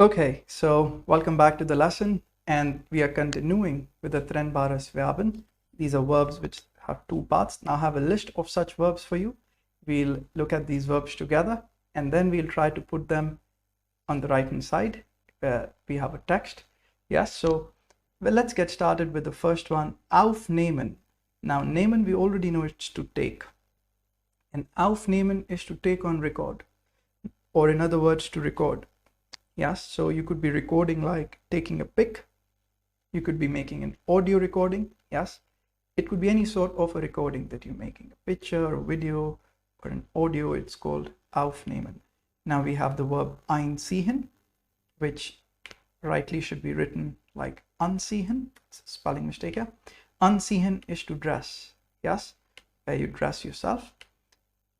Okay, so welcome back to the lesson, and we are continuing with the trennbares Verben. These are verbs which have two parts. Now I have a list of such verbs for you. We'll look at these verbs together, and then we'll try to put them on the right hand side where we have a text. Yes, so well, let's get started with the first one, aufnehmen. Now, nehmen we already know it's to take, and aufnehmen is to take on record, or in other words, to record. Yes, so you could be recording like taking a pic. You could be making an audio recording. Yes, it could be any sort of a recording that you're making, a picture, a video, or an audio. It's called aufnehmen. Now we have the verb einziehen, which rightly should be written like anziehen. It's a spelling mistake here. Anziehen is to dress. Yes, where you dress yourself.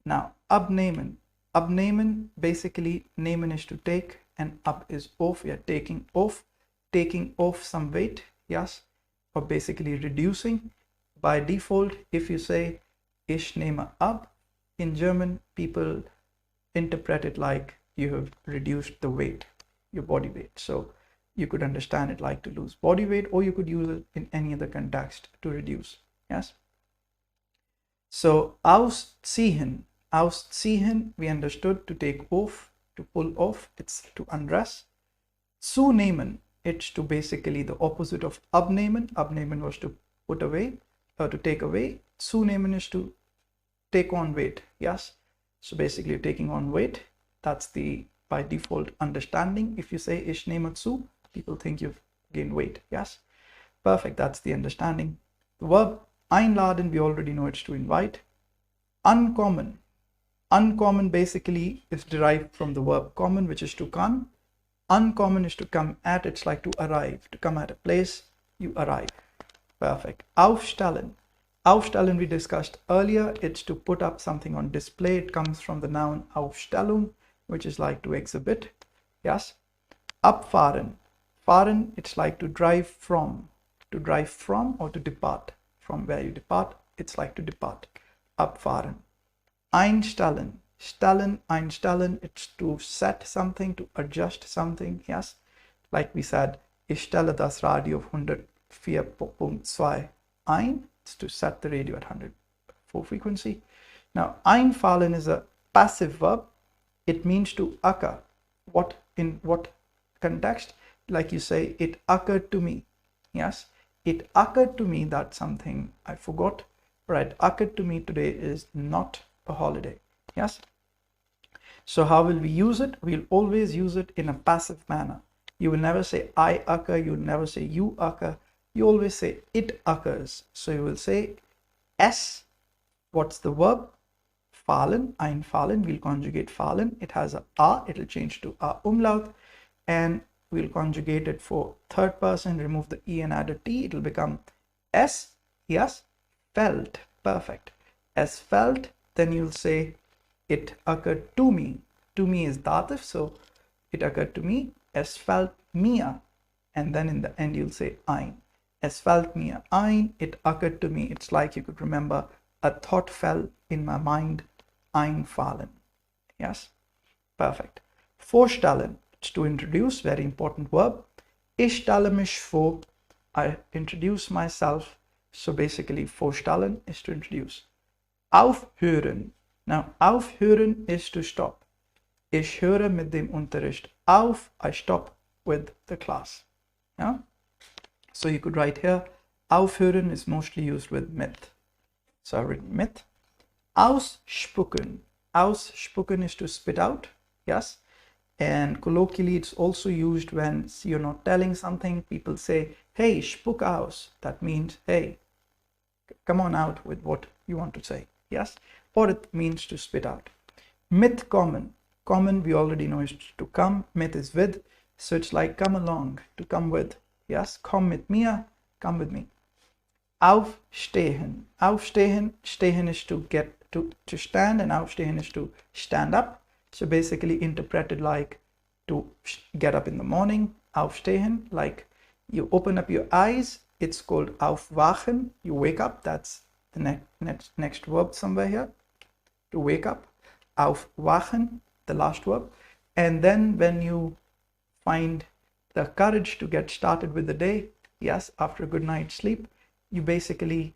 Now abnehmen. Abnehmen, basically nehmen is to take, and ab is off. We are taking off some weight. Yes, or basically reducing. By default, if you say ich nehme ab in German, people interpret it like you have reduced the weight, your body weight. So you could understand it like to lose body weight, or you could use it in any other context to reduce. Yes, so ausziehen. Ausziehen, we understood, to take off, to pull off, it's to undress. Zunehmen, it's to basically the opposite of abnehmen. Abnehmen was to put away, or to take away. Zunehmen is to take on weight. Yes, so basically you're taking on weight. That's the by default understanding. If you say ich nehme zu, people think you've gained weight. Yes, perfect, that's the understanding. The verb einladen, we already know it's to invite. Ankommen. Uncommon basically is derived from the verb kommen, which is to come. Uncommon is to come at, it's like to arrive, to come at a place, you arrive. Perfect. Aufstellen. Aufstellen we discussed earlier, it's to put up something on display. It comes from the noun Aufstellung, which is like to exhibit. Yes. Abfahren. Fahren, it's like to drive from or to depart. From where you depart, it's like to depart. Abfahren. Einstellen. Einstellen, it's to set something, to adjust something. Yes, like we said, ich stelle das Radio auf 104.2 ein. It's to set the radio at 104 frequency. Now, einfallen is a passive verb. It means to occur. In what context? Like you say, it occurred to me. Yes, it occurred to me that something I forgot. Right, occurred to me today is not a holiday. Yes, so how will we use it? We'll always use it in a passive manner. You will never say I occur, you'll never say you occur, you always say it occurs. So you will say s, what's the verb? Fallen, einfallen, we'll conjugate fallen. It has a, it'll change to a umlaut, and we'll conjugate it for third person, remove the e and add a t, it'll become s. Yes, felt. Perfect. As felt, then you'll say it occurred to me. To me is dative, so it occurred to me. Es fällt mir, and then in the end you'll say ein. Es fällt mir ein, it occurred to me. It's like you could remember a thought fell in my mind, einfallen. Yes, perfect. Vorstellen, it's to introduce, very important verb. Ich stelle mich vor, I introduce myself. So basically vorstellen is to introduce. Aufhören. Now aufhören is to stop. Ich höre mit dem Unterricht auf. I stop with the class. Yeah? So you could write here, aufhören is mostly used with mit. So I've written mit. Ausspucken. Ausspucken is to spit out. Yes. And colloquially it's also used when you're not telling something. People say, hey, spuck aus. That means, hey, come on out with what you want to say. Yes, or it means to spit out. Mitkommen. Kommen we already know is to come. Mit is with, so it's like come along, to come with. Yes, komm mit mir, come with me. Aufstehen. Aufstehen. Stehen is to get to stand, and aufstehen is to stand up. So basically interpreted like to get up in the morning. Aufstehen, like you open up your eyes. It's called aufwachen. You wake up. That's the next verb somewhere here. To wake up. Aufwachen, the last verb. And then when you find the courage to get started with the day. Yes, after a good night's sleep, you basically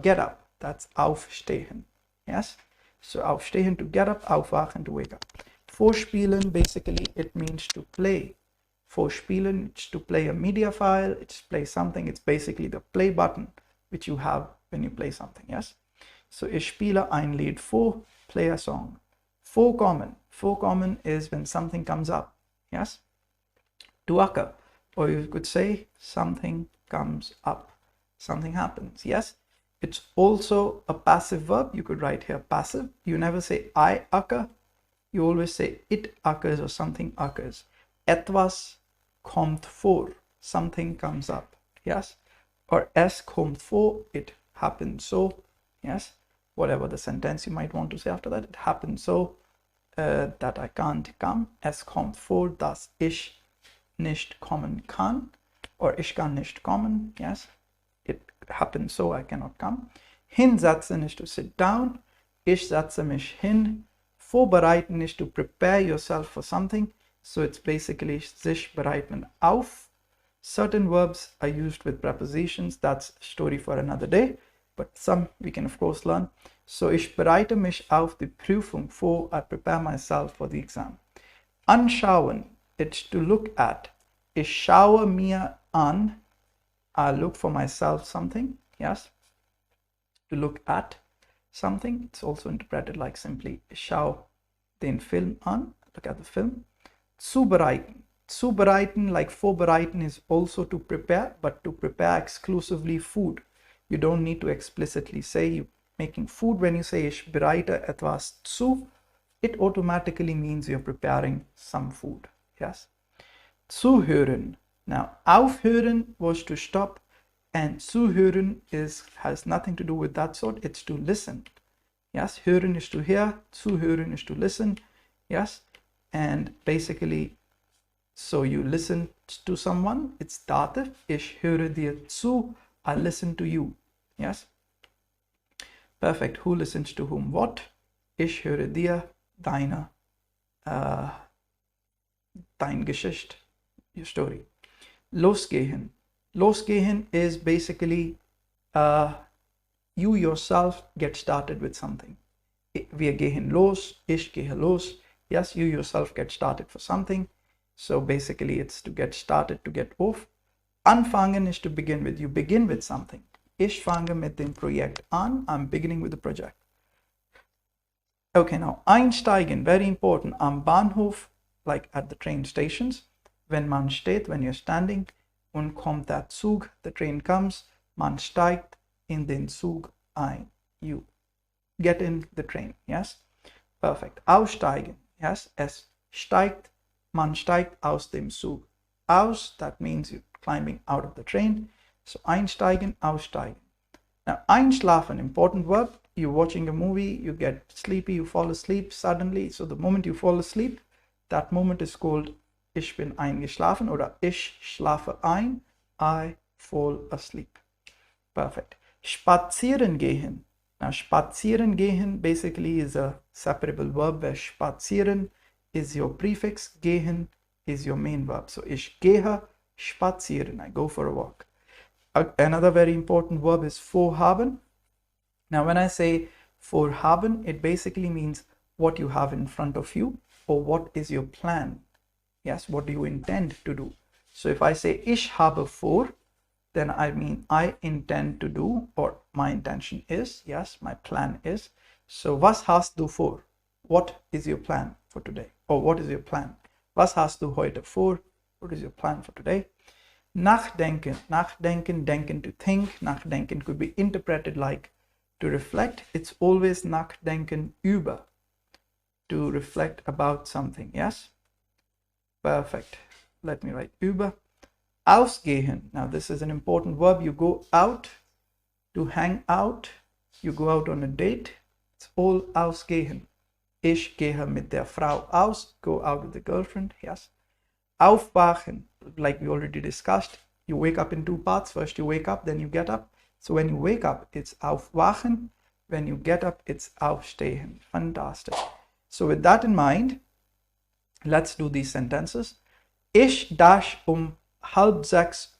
get up. That's aufstehen. Yes, so aufstehen to get up, aufwachen to wake up. Vorspielen, basically it means to play. Vorspielen, it's to play a media file, it's play something. It's basically the play button which you have when you play something. Yes, so ich spiele ein Lied vor, play a song. Vorkommen. Vorkommen is when something comes up. Yes, to occur, or you could say something comes up, something happens. Yes, it's also a passive verb. You could write here passive. You never say I occur, you always say it occurs or something occurs. Etwas kommt vor, something comes up. Yes, or es kommt vor, it happens so. Yes, whatever the sentence you might want to say after that, it happens so that I can't come. Es kommt vor, dass ich nicht kommen kann, or ich kann nicht kommen. Yes, it happens so I cannot come. Hinsetzen is to sit down. Ich setze mich hin. Vorbereiten is to prepare yourself for something. So it's basically sich bereiten auf. Certain verbs are used with prepositions. That's a story for another day, but some we can of course learn. So ich bereite mich auf die Prüfung vor. I prepare myself for the exam. Anschauen, it's to look at. Ich schaue mir an. I look for myself something. Yes, to look at something. It's also interpreted like simply ich schaue den Film an. Look at the film. Zubereiten. Zubereiten, like vorbereiten, is also to prepare, but to prepare exclusively food. You don't need to explicitly say you're making food. When you say ich bereite etwas zu, it automatically means you're preparing some food. Yes. Zuhören. Now, aufhören was to stop, and zuhören has nothing to do with that sort. It's to listen. Yes, hören is to hear, zuhören is to listen. Yes, and basically, so you listen to someone, it's dative. Ich höre dir zu, I listen to you. Yes, perfect. Who listens to whom? What? Ich höre dir deine, dein Geschichte, your story. Losgehen. Losgehen is basically you yourself get started with something. Wir gehen los, ich gehe los. Yes, you yourself get started for something. So basically it's to get started, to get off. Anfangen is to begin with. You begin with something. Ich fange mit dem Projekt an. I'm beginning with the project. Okay, now einsteigen, very important. Am Bahnhof, like at the train stations. Wenn man steht, when you're standing. Und kommt der Zug, the train comes. Man steigt in den Zug ein. You get in the train. Yes, perfect. Aussteigen. Yes, es steigt. Man steigt aus dem Zug. Aus, that means you're climbing out of the train. So einsteigen, aussteigen. Now einschlafen, important verb. You're watching a movie, you get sleepy, you fall asleep suddenly. So the moment you fall asleep, that moment is called ich bin eingeschlafen oder ich schlafe ein. I fall asleep. Perfect. Spazieren gehen. Now spazieren gehen basically is a separable verb where spazieren is your prefix, gehen is your main verb. So ich gehe spazieren, I go for a walk. Another very important verb is vorhaben. Now when I say vorhaben, it basically means what you have in front of you or what is your plan. Yes, what do you intend to do? So if I say ich habe vor, then I mean I intend to do, or my intention is, yes, my plan is. So was hast du vor? What is your plan for today? Or what is your plan? Was hast du heute vor? What is your plan for today? Nachdenken. Nachdenken, denken to think. Nachdenken could be interpreted like to reflect. It's always nachdenken über. To reflect about something, yes? Perfect. Let me write über. Ausgehen. Now this is an important verb. You go out to hang out. You go out on a date. It's all ausgehen. Ich gehe mit der Frau aus. Go out with the girlfriend. Yes. Aufwachen. Like we already discussed. You wake up in two parts. First you wake up, then you get up. So when you wake up, it's aufwachen. When you get up, it's aufstehen. Fantastic. So with that in mind, let's do these sentences. Ich dash halb sechs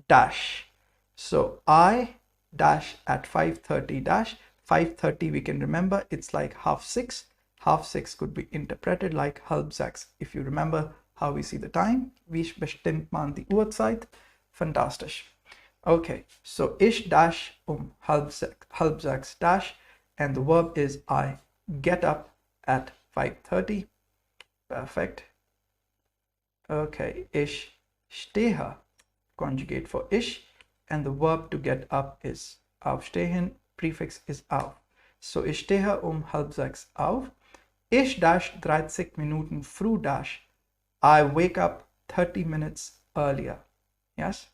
dash. So I dash at 5:30 dash. 5:30 we can remember it's like half six. Half six could be interpreted like halb sechs. If you remember how we see the time, wie bestimmt man die Uhrzeit? Fantastisch. Okay, so ich dash halb sechs dash, and the verb is I get up at 5:30. Perfect. Okay, ich stehe, conjugate for ich, and the verb to get up is aufstehen, prefix is auf. So ich stehe halb sechs auf. Ich dash 30 Minuten früh dash. I wake up 30 minutes earlier. Yes?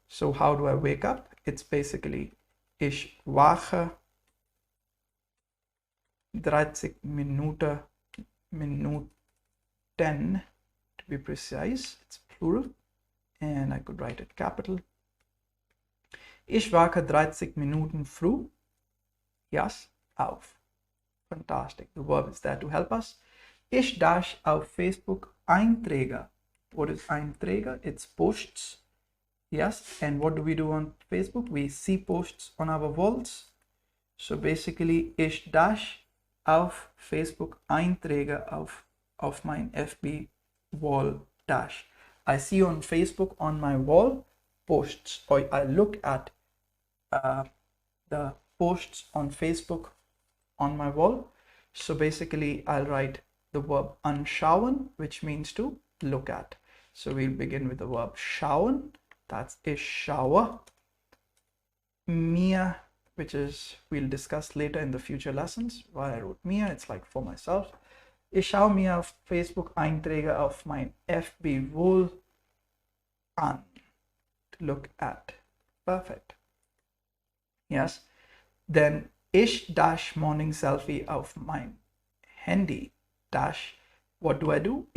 So how do I wake up? It's basically ich wache 30 Minuten, to be precise. It's plural, and I could write it capital. Ich wache 30 Minuten früh. Yes, auf. Fantastic. The verb is there to help us. Ich dash auf Facebook Einträge. What is Einträge? It's posts. Yes, and what do we do on Facebook? We see posts on our walls. So basically, ich dash auf Facebook Einträge auf mein FB wall dash. I see on Facebook on my wall posts, or I look at the posts on Facebook on my wall. So basically, I'll write the verb anschauen, which means to look at. So we'll begin with the verb schauen. That's ich schaue. Mir, which is we'll discuss later in the future lessons. Why I wrote mir, it's like for myself. Ich schaue mir auf Facebook Einträge auf mein FB Wall an. To look at. Perfect. Yes. Then ich dash morning selfie auf mein Handy dash. What do?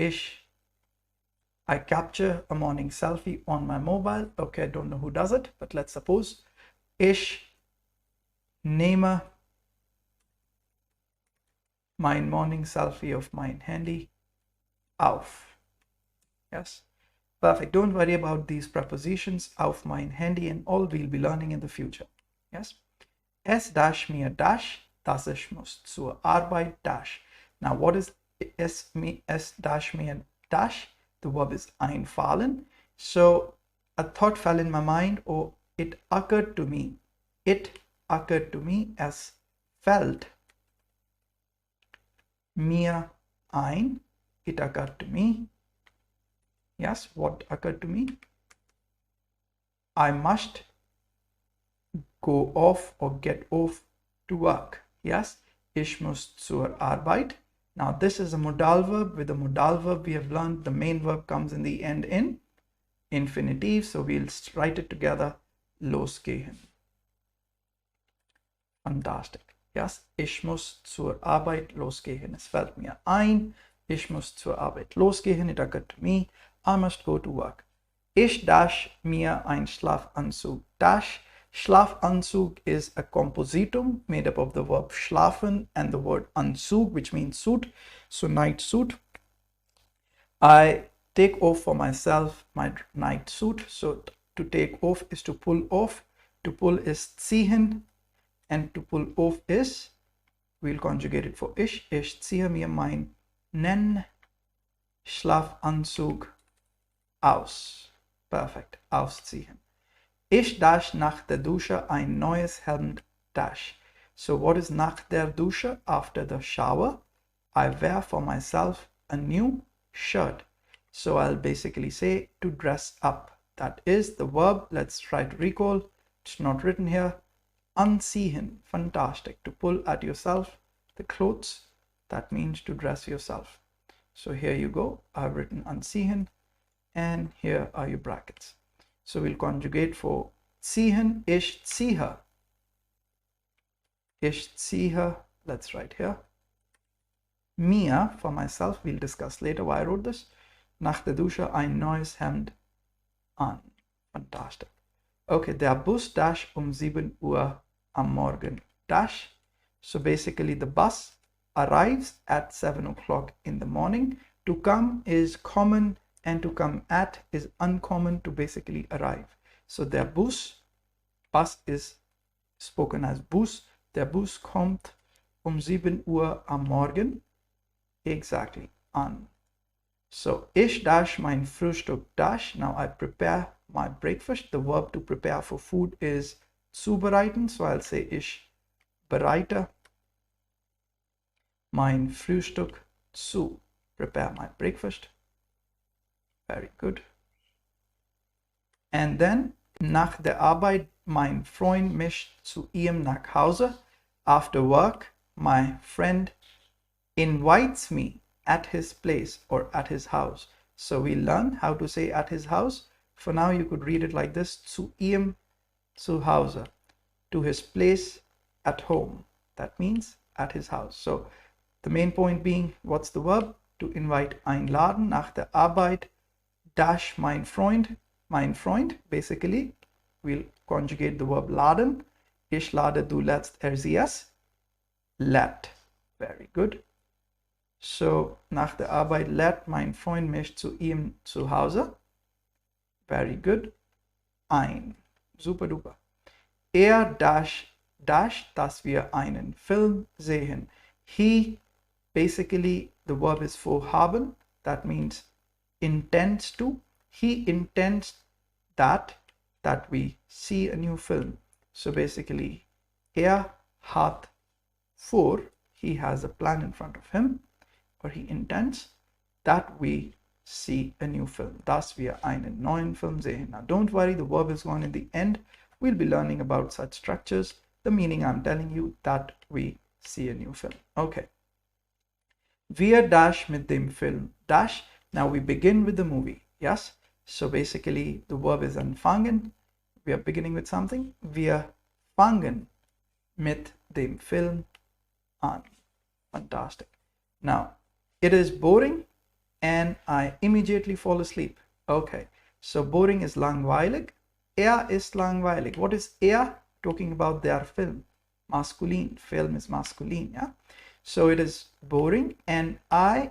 I capture a morning selfie on my mobile. Okay, I don't know who does it, but let's suppose ich nehme mein morning selfie of mein Handy auf. Yes, perfect. Don't worry about these prepositions, auf mein Handy and all, we'll be learning in the future. Yes. Es dash mir dash, dass ich muss zur Arbeit dash. Now what is es dash mir dash? The verb is einfallen. So a thought fell in my mind, or it occurred to me. It occurred to me as fällt mir ein. It occurred to me. Yes, what occurred to me? I must go off or get off to work. Yes, ich muss zur Arbeit. Now this is a modal verb. With a modal verb we have learned the main verb comes in the end in infinitive. So we'll write it together. Losgehen. Fantastic. Yes, ich muss zur Arbeit losgehen. Es fällt mir ein. Ich muss zur Arbeit losgehen. It occurred to me. I must go to work. Ich dash mir ein Schlafanzug dash. Schlafanzug is a compositum made up of the verb schlafen and the word Anzug, which means suit. So night suit. I take off for myself my night suit. So to take off is to pull off. To pull is ziehen, and to pull off is, we'll conjugate it for ich. Ich ziehe mir meinen Schlafanzug aus. Perfect. Ausziehen. Ich dash nach der Dusche ein neues Hemd dash. So what is nach der Dusche? After the shower, I wear for myself a new shirt. So I'll basically say to dress up. That is the verb. Let's try to recall. It's not written here. Anziehen. Fantastic. To pull at yourself the clothes. That means to dress yourself. So here you go. I've written anziehen, and here are your brackets. So we'll conjugate for ziehen. Ich ziehe. Ich ziehe. Let's write here. Mir, for myself, we'll discuss later why I wrote this. Nach der Dusche ein neues Hemd an. Fantastic. Okay, der Bus dash 7 Uhr am Morgen dash. So basically the bus arrives at 7 o'clock in the morning. To come is kommen and to come at is uncommon to basically arrive. So der Bus is spoken as Bus. Der Bus kommt 7 Uhr am Morgen exactly an. So ich dash mein Frühstück dash. Now I prepare my breakfast. The verb to prepare for food is zubereiten. So I'll say ich bereite mein Frühstück zu. Prepare my breakfast. Very good. And then nach der Arbeit mein Freund mich zu ihm nach Hause. After work, my friend invites me at his place or at his house. So we learn how to say at his house. For now, you could read it like this: zu ihm zu Hause, to his place at home. That means at his house. So the main point being, what's the verb? To invite, einladen. Nach der Arbeit dash mein Freund. Mein Freund, basically, we'll conjugate the verb laden. Ich lade, du lädst, sie es lädt. Very good. So, nach der Arbeit lädt mein Freund mich zu ihm zu Hause. Very good. Ein. Super duper. Dash, dass wir einen Film sehen. He, basically, the verb is vorhaben. That means intends to. He intends that we see a new film. So basically, hat vor, he has a plan in front of him, or he intends that we see a new film. Dass wir einen neuen Film sehen. Now don't worry, the verb is gone in the end. We'll be learning about such structures. The meaning I'm telling you, that we see a new film. Okay. Wir dash mit dem Film. Dash. Now we begin with the movie. Yes. So basically the verb is anfangen. We are beginning with something. Wir fangen mit dem Film an. Fantastic. Now it is boring and I immediately fall asleep. Okay. So boring is langweilig. Ist langweilig. What is talking about? Their film. Maskulin. Film is maskulin. Yeah. So it is boring and I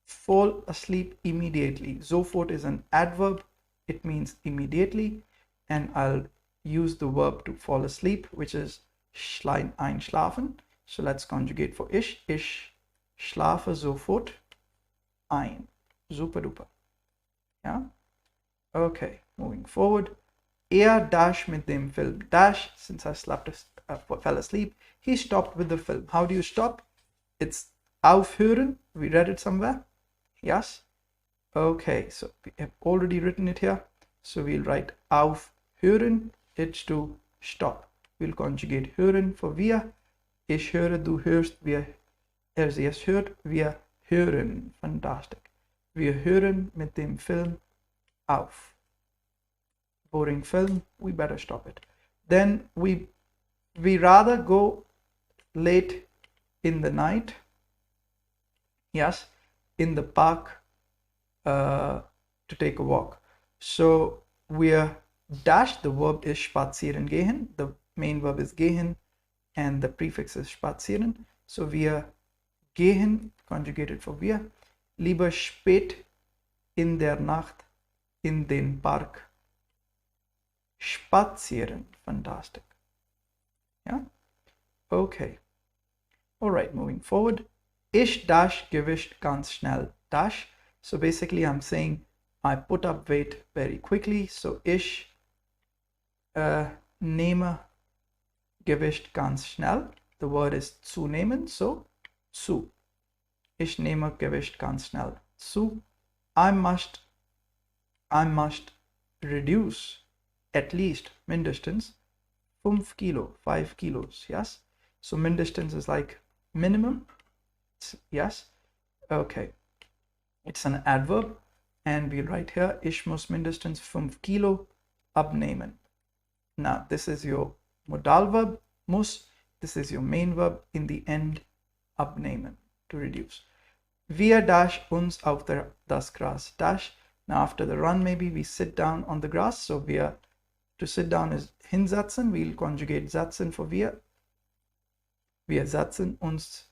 fall asleep immediately. Sofort is an adverb. It means immediately. And I'll use the verb to fall asleep, which is einschlafen. So let's conjugate for ich. Ich schlafe sofort ein. Super duper. Yeah. Okay. Moving forward. Dash mit dem Film. Dash, since I fell asleep. He stopped with the film. How do you stop? It's aufhören. We read it somewhere. Yes. Okay. So we have already written it here. So we'll write aufhören. It's to stop. We'll conjugate hören for wir. Ich höre, du hörst, sie es hört, wir hören. Fantastic. Wir hören mit dem Film auf. Boring film, we better stop it. Then we rather go late in the night. Yes, in the park to take a walk. So we're dash, the verb is spazieren gehen. The main verb is gehen and the prefix is spazieren. So wir gehen, conjugated for wir, lieber spät in der Nacht in den Park spazieren. Fantastic. Yeah. Okay. All right. Moving forward. Ich dash Gewicht ganz schnell. Dash. So basically, I'm saying I put up weight very quickly. So ich nehme Gewicht ganz schnell. The word is zunehmen. So zu. Ich nehme Gewicht ganz schnell zu. I must reduce at least mindestens 5 kilo, 5 kilos. Yes. So mindestens is like minimum. Yes. Okay. It's an adverb. And we write here, ich muss mindestens 5 kilo abnehmen. Now, this is your modal verb, muss. This is your main verb. In the end, abnehmen, to reduce. Wir dash uns auf das Gras. Dash. Now, after the run, maybe we sit down on the grass. So wir, to sit down is hinsetzen. We'll conjugate setzen for wir. Wir setzen uns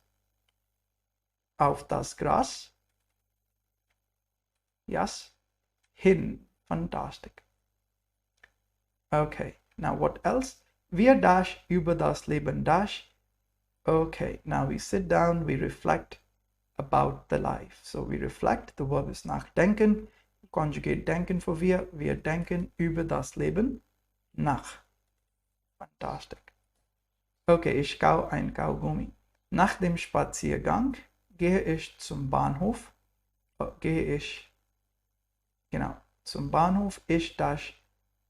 auf das Gras. Yes. Hin. Fantastic. Okay, now what else? Wir dash über das Leben dash. Okay, now we sit down, we reflect about the life. So we reflect, the verb is nachdenken, conjugate denken for wir denken über das Leben nach. Fantastic. Okay, ich kau ein Kaugummi. Nach dem Spaziergang gehe ich zum Bahnhof. Zum Bahnhof. Ich dash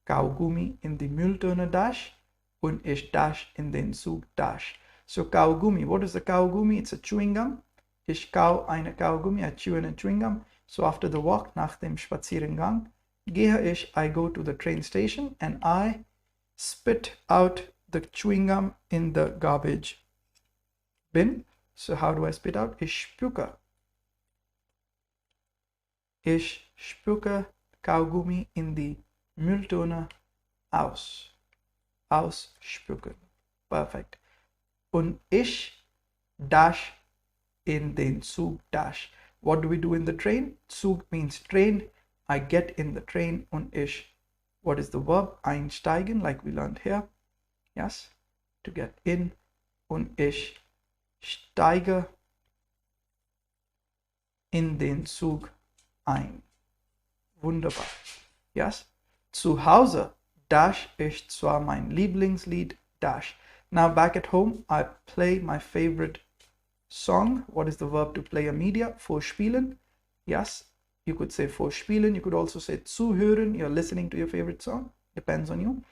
Kaugummi in die Mülltonne dash und ich dash in den Zug dash. So Kaugummi, what is a Kaugummi? It's a chewing gum. Ich kau eine Kaugummi, I chew in a chewing gum. So after the walk, nach dem Spaziergang, gehe ich, I go to the train station and I spit out the chewing gum in the garbage bin. So how do I spit out? Ich spucke. Ich spucke Kaugummi in die Mülltonne aus. Ausspucken. Perfect. Und ich dash in den Zug dash. What do we do in the train? Zug means train. I get in the train und ich, what is the verb? Einsteigen, like we learned here. Yes, to get in. Und ich steige in den Zug ein. Wunderbar. Yes. Zu Hause dash ich zwar mein Lieblingslied dash. Now back at home, I play my favorite song. What is the verb to play a media? Vorspielen. Yes, you could say vorspielen. You could also say zuhören. You're listening to your favorite song. Depends on you.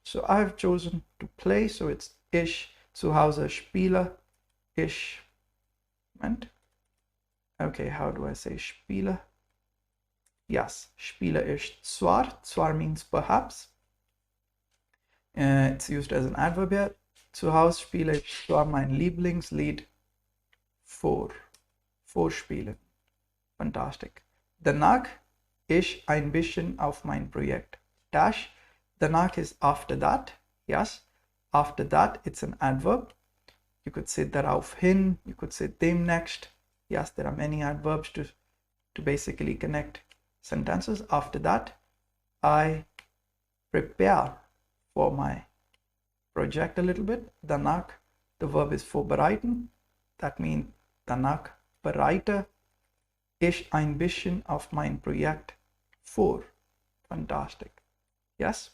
So I've chosen to play. So it's ich zu Hause spiele. Ich. Okay, how do I say spiele? Yes, spiele ich zwar. Zwar means perhaps. It's used as an adverb here. Zu Hause spiele ich zwar mein Lieblingslied vorspielen. Fantastic. Danach ich ein bisschen auf mein Projekt dash. Danach is after that. Yes, after that it's an adverb. You could say daraufhin. You could say demnächst. Yes, there are many adverbs to basically connect sentences. After that, I prepare for my project a little bit. Danach, the verb is vorbereiten. That means danach bereite ich ein bisschen auf mein Projekt vor. Fantastic. Yes.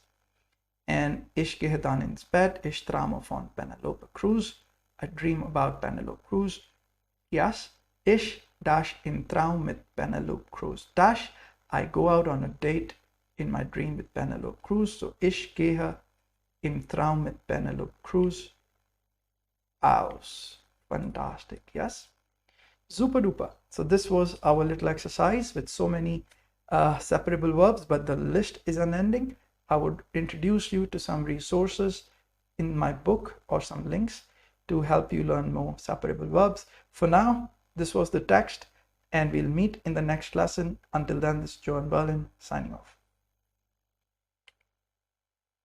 And ich gehe dann ins Bett. Ich träume von Penelope Cruz. I dream about Penelope Cruz. Yes. Ich dash in Traum mit Penelope Cruz. Dash, I go out on a date in my dream with Penelope Cruz. So ich gehe im Traum mit Penelope Cruz aus. Fantastic. Yes. Super duper. So this was our little exercise with so many separable verbs, but the list is unending. I would introduce you to some resources in my book or some links to help you learn more separable verbs. For now, this was the text, and we'll meet in the next lesson. Until then, this is Joe in Berlin signing off.